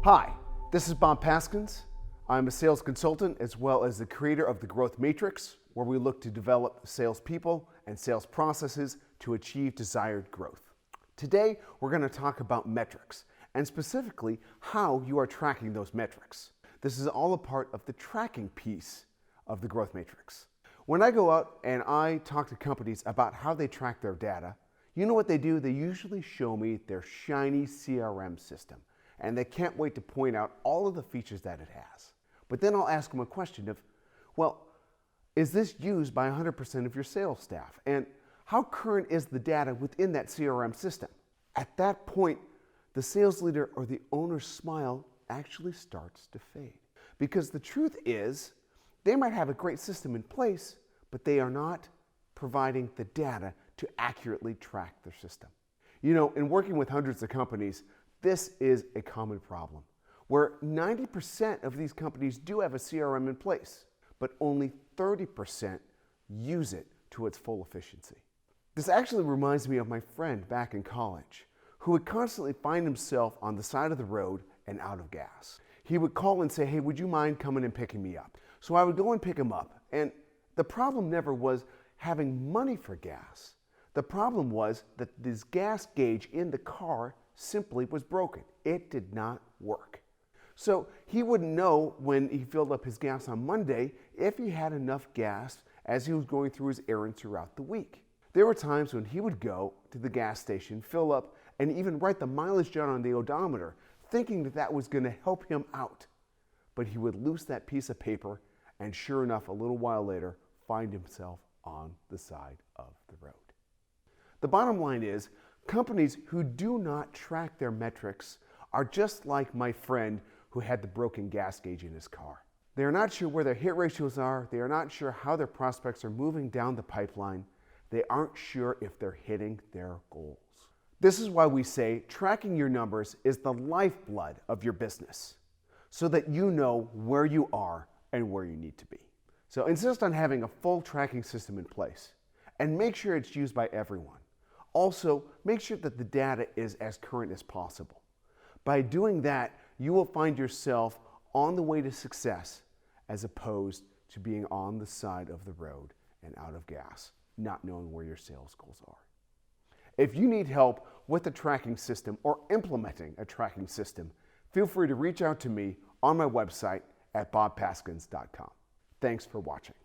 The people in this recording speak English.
Hi, this is Bob Paskins. I'm a sales consultant as well as the creator of the Growth Matrix, where we look to develop salespeople and sales processes to achieve desired growth. Today, we're going to talk about metrics, and specifically how you are tracking those metrics. This is all a part of the tracking piece of the Growth Matrix. When I go out and I talk to companies about how they track their data, you know what they do? They usually show me their shiny CRM system, and they can't wait to point out all of the features that it has. But then I'll ask them a question of, well, is this used by 100% of your sales staff? And how current is the data within that CRM system? At that point, the sales leader or the owner's smile actually starts to fade. Because the truth is, they might have a great system in place, but they are not providing the data to accurately track their system. You know, in working with hundreds of companies, this is a common problem, where 90% of these companies do have a CRM in place, but only 30% use it to its full efficiency. This actually reminds me of my friend back in college, who would constantly find himself on the side of the road and out of gas. He would call and say, hey, would you mind coming and picking me up? So I would go and pick him up, and the problem never was having money for gas. The problem was that this gas gauge in the car simply was broken. It did not work. So he wouldn't know when he filled up his gas on Monday if he had enough gas as he was going through his errands throughout the week. There were times when he would go to the gas station, fill up, and even write the mileage down on the odometer, thinking that that was going to help him out. But he would lose that piece of paper, and sure enough, a little while later, find himself on the side of the road. The bottom line is, companies who do not track their metrics are just like my friend who had the broken gas gauge in his car. They are not sure where their hit ratios are. They are not sure how their prospects are moving down the pipeline. They aren't sure if they're hitting their goals. This is why we say tracking your numbers is the lifeblood of your business, so that you know where you are and where you need to be. So insist on having a full tracking system in place, and make sure it's used by everyone. Also, make sure that the data is as current as possible. By doing that, you will find yourself on the way to success as opposed to being on the side of the road and out of gas, not knowing where your sales goals are. If you need help with a tracking system or implementing a tracking system, feel free to reach out to me on my website at bobpaskins.com. Thanks for watching.